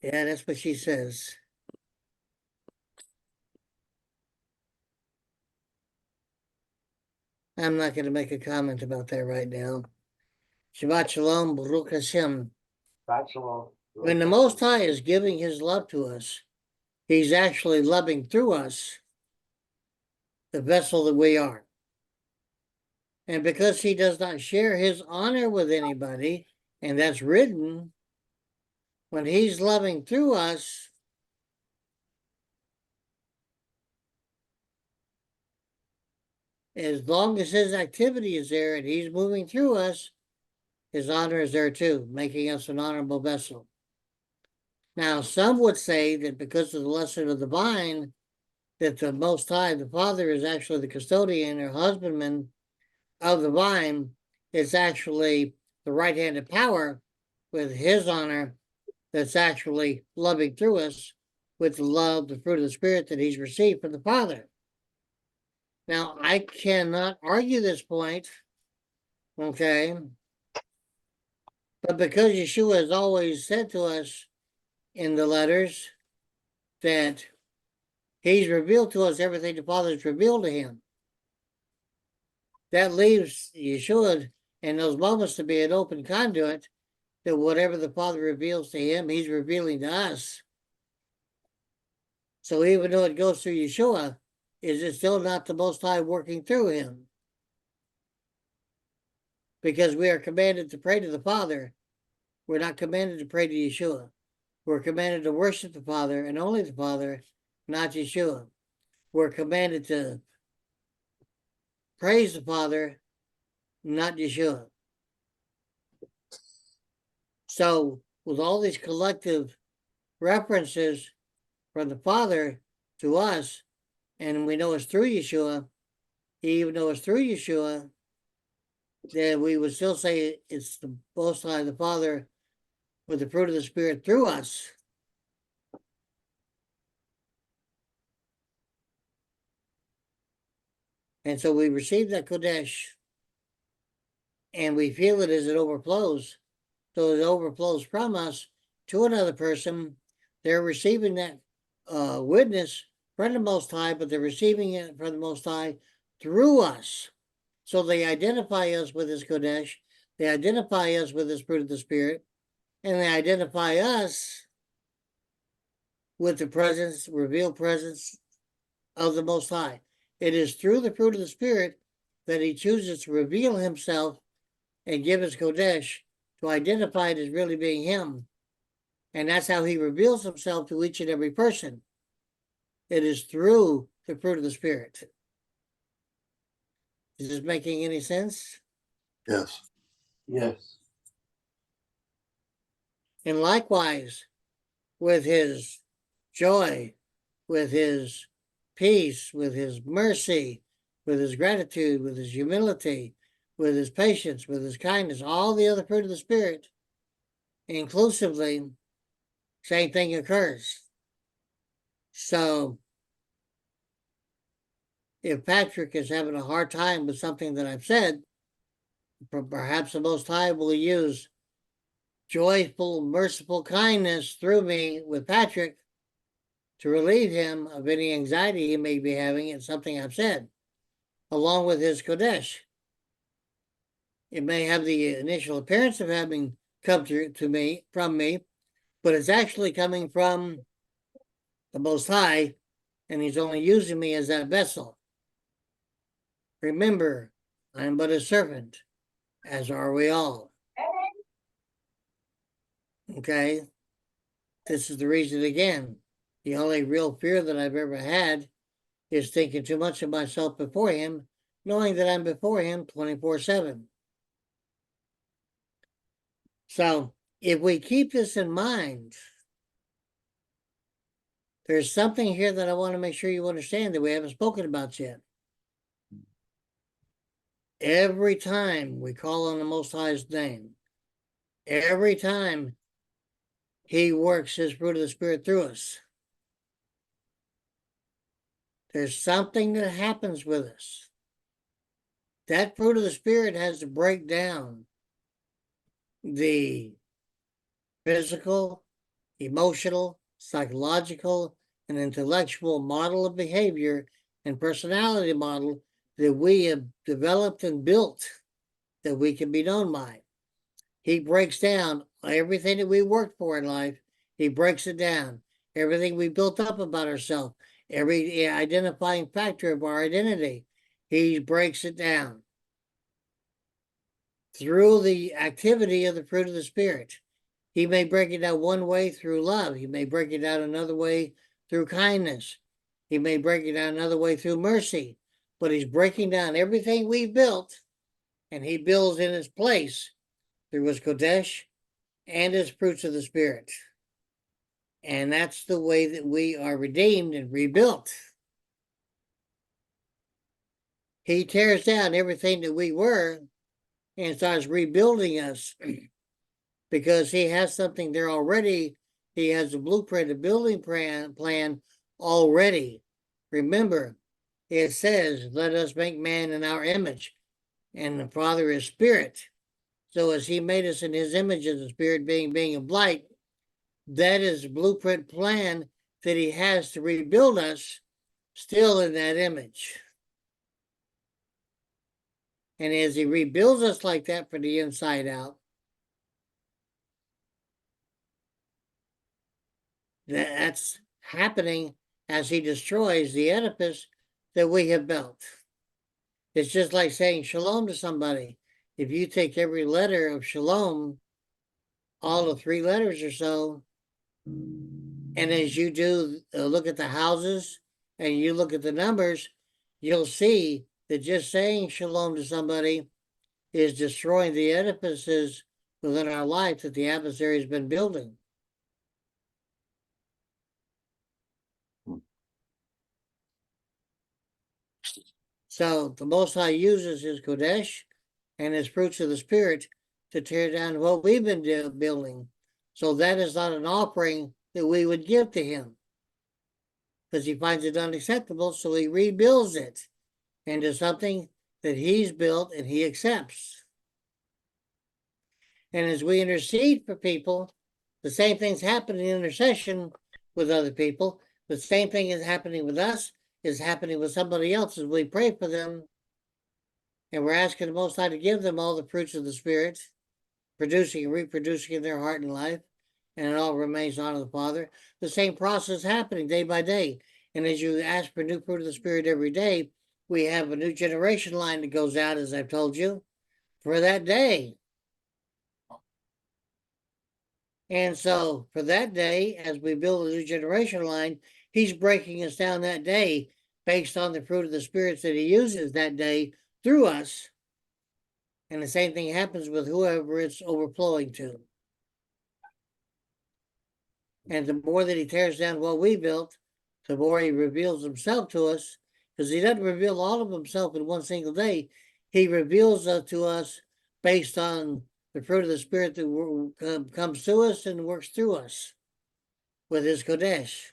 Yeah, that's what she says. I'm not going to make a comment about that right now. Shabbat Shalom, Baruch Hashem. Shabbat Shalom. When the Most High is giving his love to us, he's actually loving through us, the vessel that we are. And because he does not share his honor with anybody, and that's written, when he's loving through us, as long as his activity is there and he's moving through us, his honor is there too, making us an honorable vessel. Now, some would say that because of the lesson of the vine, that the Most High, the Father, is actually the custodian or husbandman of the vine. It's actually the right-handed power with his honor that's actually loving through us with the love, the fruit of the Spirit that he's received from the Father. Now, I cannot argue this point, okay? But because Yeshua has always said to us in the letters that he's revealed to us everything the Father's revealed to him, that leaves Yeshua in those moments to be an open conduit that whatever the Father reveals to him, he's revealing to us. So even though it goes through Yeshua, is it still not the Most High working through him? Because we are commanded to pray to the Father. We're not commanded to pray to Yeshua. We're commanded to worship the Father and only the Father, not Yeshua. We're commanded to praise the Father, not Yeshua. So with all these collective references from the Father to us, and we know it's through Yeshua, even though it's through Yeshua, then we would still say it's the Most High, the Father, with the fruit of the Spirit through us. And so we receive that Kodesh, and we feel it as it overflows. So it overflows from us to another person. They're receiving that witness from the Most High, but they're receiving it from the Most High through us. So they identify us with his Kodesh, they identify us with his fruit of the Spirit, and they identify us with the presence, revealed presence of the Most High. It is through the fruit of the Spirit that he chooses to reveal himself and give his Kodesh to identify it as really being him. And that's how he reveals himself to each and every person. It is through the fruit of the Spirit. Is this making any sense? Yes. Yes. And likewise, with his joy, with his peace, with his mercy, with his gratitude, with his humility, with his patience, with his kindness, all the other fruit of the Spirit, inclusively, same thing occurs. So if Patrick is having a hard time with something that I've said, perhaps the Most High will use joyful, merciful kindness through me with Patrick to relieve him of any anxiety he may be having at something I've said, along with his Kodesh. It may have the initial appearance of having come to me, from me, but it's actually coming from the Most High, and he's only using me as that vessel. Remember, I am but a servant, as are we all. Okay? This is the reason again. The only real fear that I've ever had is thinking too much of myself before him, knowing that I'm before him 24/7. So if we keep this in mind, there's something here that I want to make sure you understand that we haven't spoken about yet. Every time we call on the Most High's name, every time he works his fruit of the Spirit through us, there's something that happens with us. That fruit of the Spirit has to break down the physical, emotional, psychological, and intellectual model of behavior and personality model that we have developed and built that we can be known by. He breaks down everything that we worked for in life. He breaks it down. Everything we built up about ourselves, every identifying factor of our identity, he breaks it down through the activity of the fruit of the Spirit. He may break it down one way through love. He may break it down another way through kindness. He may break it down another way through mercy. But he's breaking down everything we've built, and he builds in its place through his Kodesh and his fruits of the Spirit. And that's the way that we are redeemed and rebuilt. He tears down everything that we were and starts rebuilding us because he has something there already. He has a blueprint, a building plan already. Remember, it says, let us make man in our image, and the Father is spirit. So as he made us in his image as a spirit being of light, that is the blueprint plan that he has to rebuild us still in that image. And as he rebuilds us like that from the inside out, that's happening as he destroys the edifice that we have built. It's just like saying shalom to somebody. If you take every letter of shalom, all the 3 letters or so, and as you do look at the houses and you look at the numbers, you'll see that just saying shalom to somebody is destroying the edifices within our life that the adversary has been building. So the Most High uses his Kodesh and his fruits of the Spirit to tear down what we've been building. So that is not an offering that we would give to him because he finds it unacceptable. So he rebuilds it into something that he's built and he accepts. And as we intercede for people, the same thing's happening in intercession with other people. The same thing is happening with us, is happening with somebody else as we pray for them. And we're asking the Most High to give them all the fruits of the Spirit, producing and reproducing in their heart and life, and it all remains on the Father. The same process happening day by day. And as you ask for new fruit of the Spirit every day, we have a new generation line that goes out, as I've told you, for that day. And so for that day, as we build a new generation line, he's breaking us down that day based on the fruit of the spirits that he uses that day through us. And the same thing happens with whoever it's overflowing to. And the more that he tears down what we built, the more he reveals himself to us, because he doesn't reveal all of himself in one single day. He reveals to us based on the fruit of the Spirit that comes to us and works through us with his Kodesh.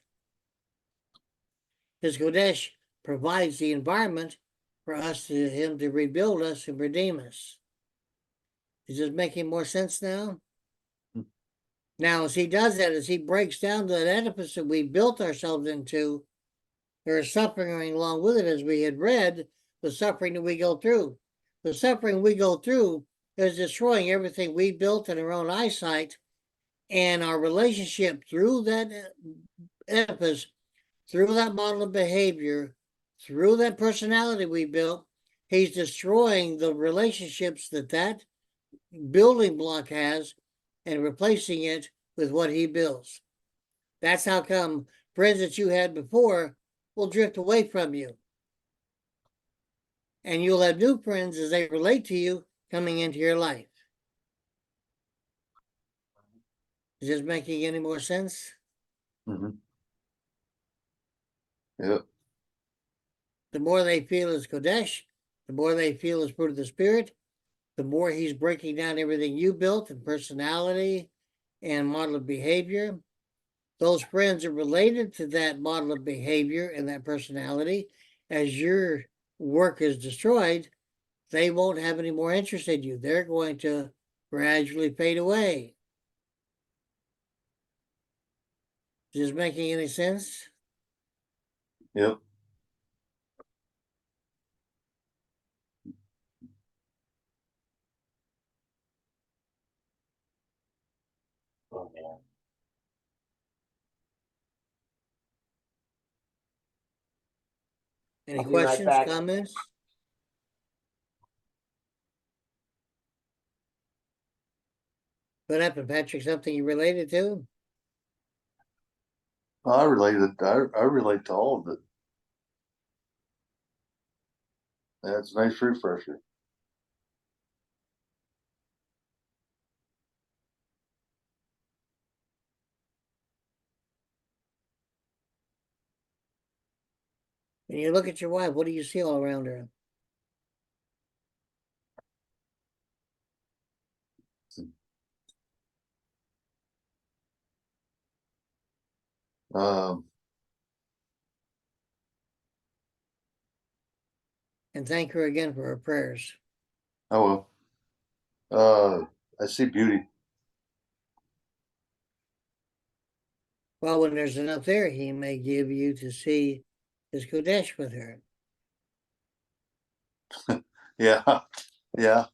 His Kodesh provides the environment for him to rebuild us and redeem us. Is this making more sense now? Now, as he does that, as he breaks down that edifice that we built ourselves into, there is suffering along with it, as we had read, the suffering that we go through. The suffering we go through is destroying everything we built in our own eyesight, and our relationship through that edifice, through that model of behavior, through that personality we built. He's destroying the relationships that building block has and replacing it with what he builds. That's how come friends that you had before will drift away from you. And you'll have new friends as they relate to you coming into your life. Is this making any more sense? Mm-hmm. Yep. The more they feel his Kodesh, the more they feel his fruit of the Spirit, the more he's breaking down everything you built in personality and model of behavior. Those friends are related to that model of behavior and that personality. As your work is destroyed, they won't have any more interest in you. They're going to gradually fade away. Is this making any sense? Yep. Oh, yeah. Any I'll be right questions, back. comments? What happened, Patrick? Something you related to? I relate to all of it. That's a nice refresher. When you look at your wife, what do you see all around her? Um, And thank her again for her prayers. oh well. I see beauty. Well, when there's enough there, he may give you to see his Kodesh with her. Yeah, yeah.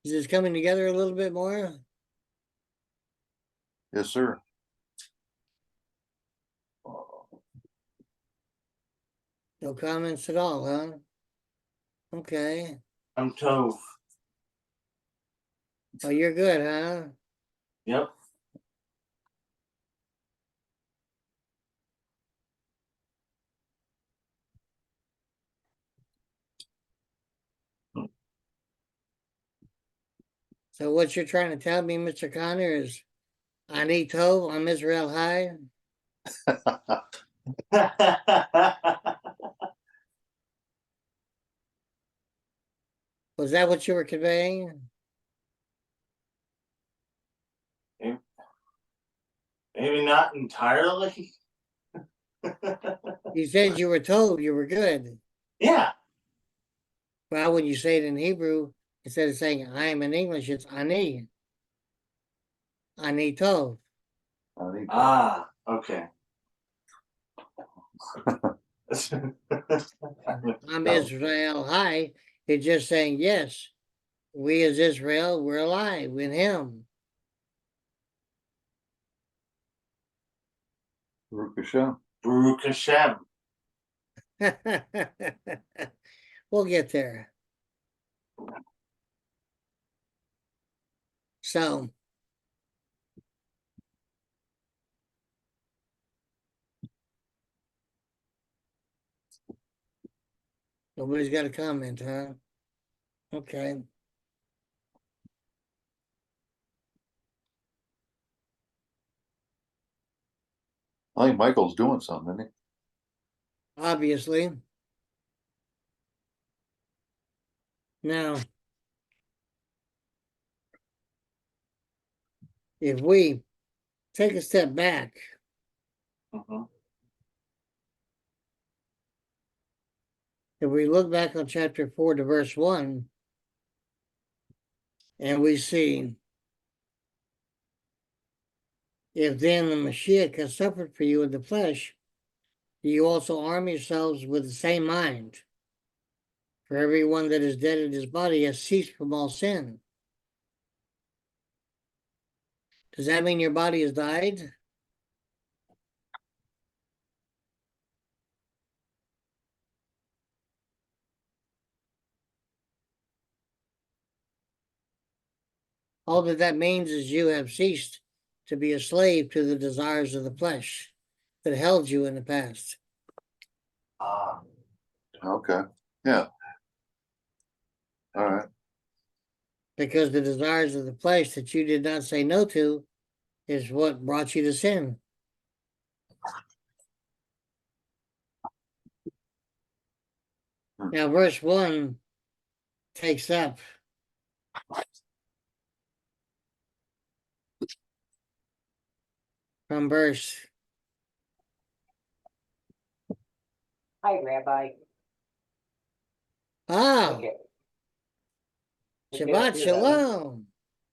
Is this coming together a little bit more? Yes, sir. No comments at all, huh? Okay. I'm Tove. Oh, you're good, huh? Yep. So what you're trying to tell me, Mr. Connor, is Ani Tov, I'm Israel High? Was that what you were conveying? Maybe not entirely. You said you were told you were good. Yeah. Well, when you say it in Hebrew, instead of saying I am in English, it's Ani. Ani Tov. Ah, okay. I'm Israel High. It's just saying, yes, we as Israel, we're alive in him. Baruch Hashem. Baruch Hashem. We'll get there. So, nobody's got a comment, huh? Okay. I think Michael's doing something, isn't Obviously. Now, if we take a step back, Mhm. if we look back on chapter 4 to verse 1, and we see, if then the Mashiach has suffered for you in the flesh, you also arm yourselves with the same mind. For everyone that is dead in his body has ceased from all sin. Does that mean your body has died? All that means is you have ceased to be a slave to the desires of the flesh that held you in the past. Ah, he? Okay. Yeah. All right. Because the desires of the flesh that you did not say no to is what brought you to sin. Now, verse 1 takes up from verse. Hi, Rabbi. Ah, Okay. Shabbat Shalom.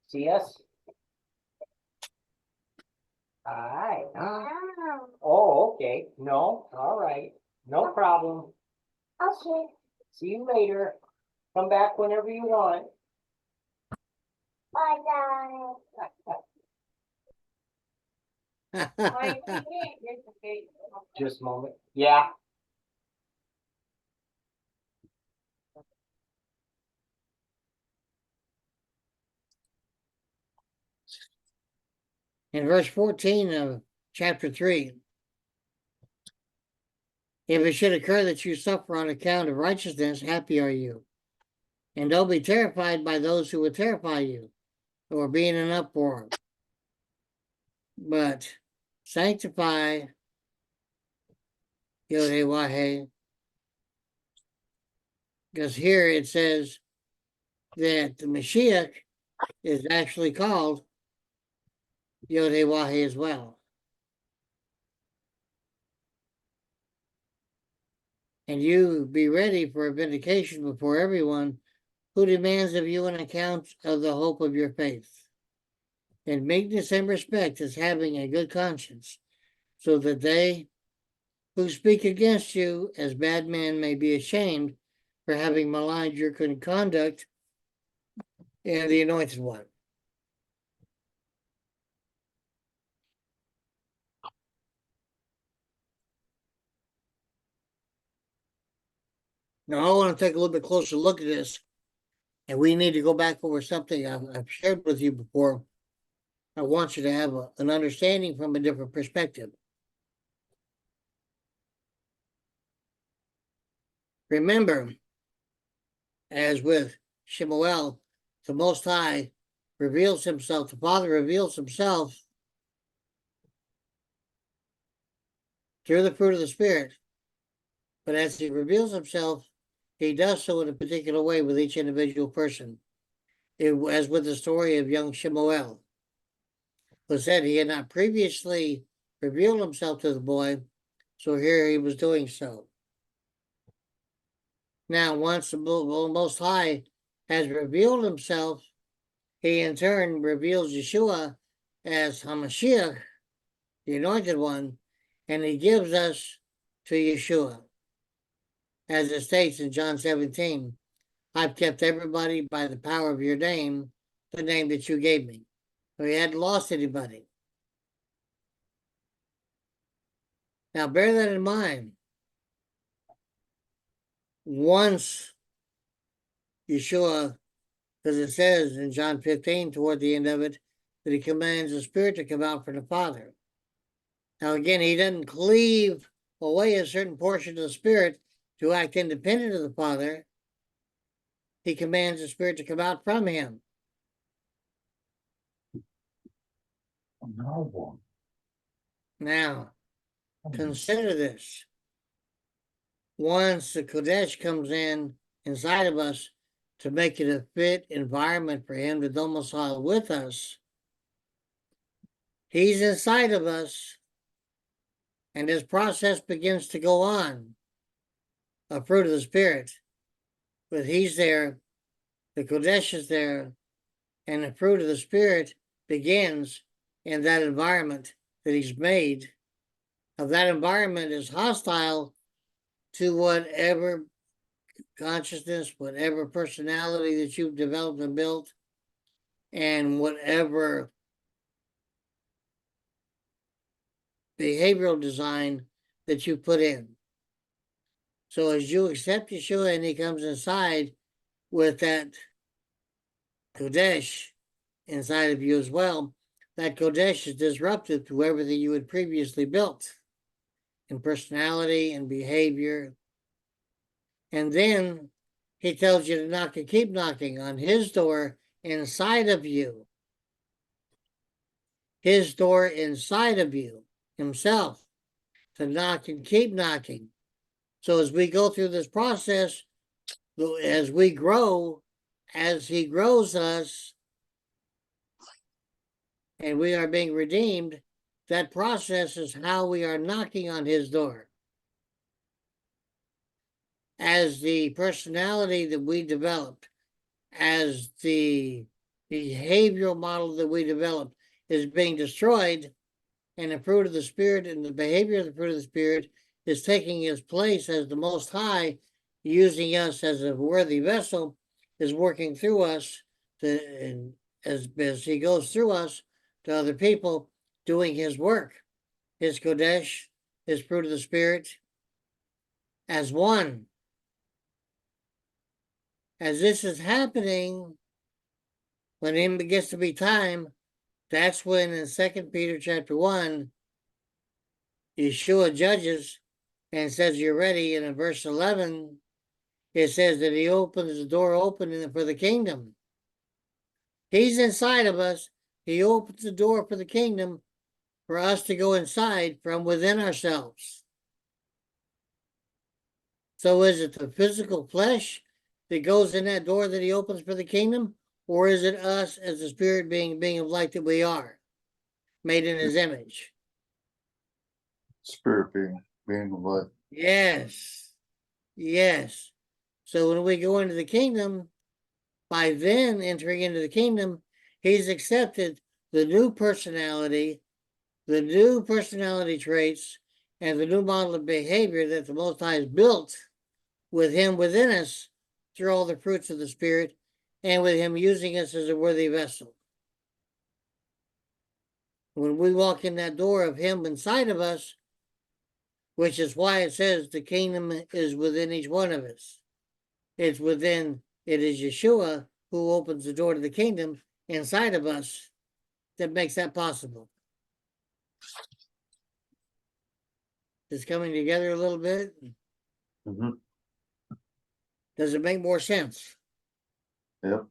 See us? Alright. Oh, okay. No, all right. No problem. Okay. See you later. Come back whenever you want. Bye, guys. Just a moment. Yeah. In verse 14 of chapter 3, if it should occur that you suffer on account of righteousness, happy are you. And don't be terrified by those who would terrify you, or be in an uproar. But sanctify Yod-Heh-Wah-Heh, because here it says that the Mashiach is actually called Yod-Heh-Wah-Heh as well. And you be ready for a vindication before everyone who demands of you an account of the hope of your faith. And meekness and respect is having a good conscience, so that they who speak against you as bad men may be ashamed for having maligned your good conduct and the Anointed One. Now, I want to take a little bit closer look at this, and we need to go back over something I've shared with you before. I want you to have an understanding from a different perspective. Remember, as with Shemuel, the Most High reveals himself, the Father reveals himself through the fruit of the Spirit. But as he reveals himself, he does so in a particular way with each individual person. As with the story of young Shemuel, who said he had not previously revealed himself to the boy, so here he was doing so. Now, once the Most High has revealed himself, he in turn reveals Yeshua as Hamashiach, the Anointed One, and he gives us to Yeshua. As it states in John 17, I've kept everybody by the power of your name, the name that you gave me. So he hadn't lost anybody. Now bear that in mind. Once Yeshua, because it says in John 15, toward the end of it, that he commands the Spirit to come out from the Father. Now again, he doesn't cleave away a certain portion of the Spirit to act independent of the Father. He commands the Spirit to come out from him. No. Now, consider this. Once the Kodesh comes in inside of us to make it a fit environment for him to domicile with us, he's inside of us, and this process begins to go on, a fruit of the Spirit. But he's there, the Kodesh is there, and the fruit of the Spirit begins in that environment that he's made. Of that environment is hostile to whatever consciousness, whatever personality that you've developed and built, and whatever behavioral design that you put in. So as you accept Yeshua and he comes inside with that Kodesh inside of you as well, that Kodesh is disruptive to everything you had previously built in personality and behavior. And then he tells you to knock and keep knocking on his door inside of you. His door inside of you, himself, to knock and keep knocking. So as we go through this process, as we grow, as he grows us, and we are being redeemed, that process is how we are knocking on his door. as the personality that we developed, as the behavioral model that we developed is being destroyed, and the fruit of the Spirit and the behavior of the fruit of the Spirit is taking its place as the Most High, using us as a worthy vessel, is working through us to, and as He goes through us to other people, doing His work, His Kodesh, His fruit of the Spirit, as one. As this is happening, when it gets to be time, that's when in 2 Peter chapter 1, Yeshua judges and says, you're ready. And in verse 11, it says that he opens the door open for the kingdom. He's inside of us. He opens the door for the kingdom for us to go inside from within ourselves. So is it the physical flesh that goes in that door that he opens for the kingdom? Or is it us as the spirit being of light that we are, made in his image? Spirit being what? Yes. Yes. So when we go into the kingdom, by then entering into the kingdom, he's accepted the new personality traits, and the new model of behavior that the Most High has built with him within us through all the fruits of the Spirit, and with him using us as a worthy vessel. When we walk in that door of him inside of us, which is why it says the kingdom is within each one of us. It is Yeshua who opens the door to the kingdom inside of us that makes that possible. It's coming together a little bit. Mm-hmm. Does it make more sense? Yep.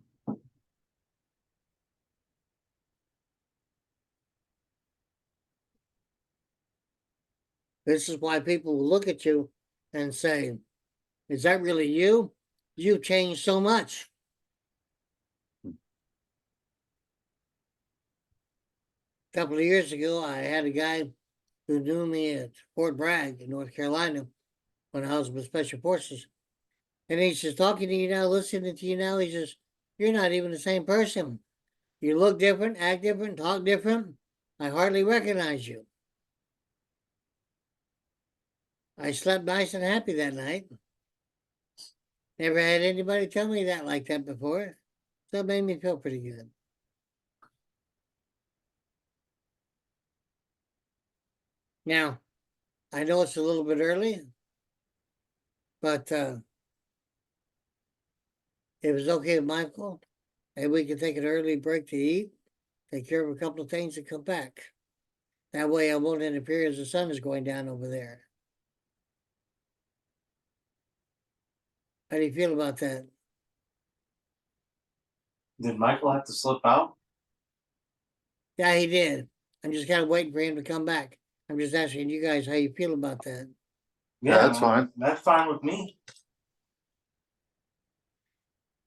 This is why people will look at you and say, is that really you? You've changed so much. A couple of years ago, I had a guy who knew me at Fort Bragg in North Carolina when I was with Special Forces. And he's just talking to you now, listening to you now. He says, you're not even the same person. You look different, act different, talk different. I hardly recognize you. I slept nice and happy that night. Never had anybody tell me that like that before. So it made me feel pretty good. Now, I know it's a little bit early, but if it's okay with Michael, maybe we can take an early break to eat, take care of a couple of things, and come back. That way I won't interfere as the sun is going down over there. How do you feel about that? Did Michael have to slip out? Yeah, he did. I'm just kind of waiting for him to come back. I'm just asking you guys how you feel about that. Yeah, that's fine. That's fine with me.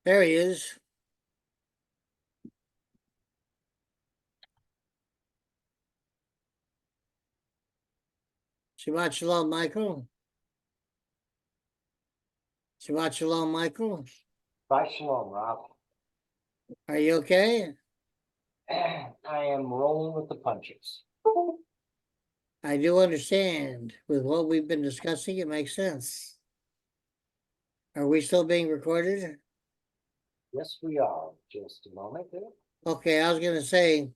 There he is. Shabbat Shalom, Michael. Shabbat Shalom, Michael. Bye, Shalom, Rob. Are you okay? I am rolling with the punches. I do understand. With what we've been discussing, it makes sense. Are we still being recorded? Yes, we are. Just a moment there. Okay, I was going to say,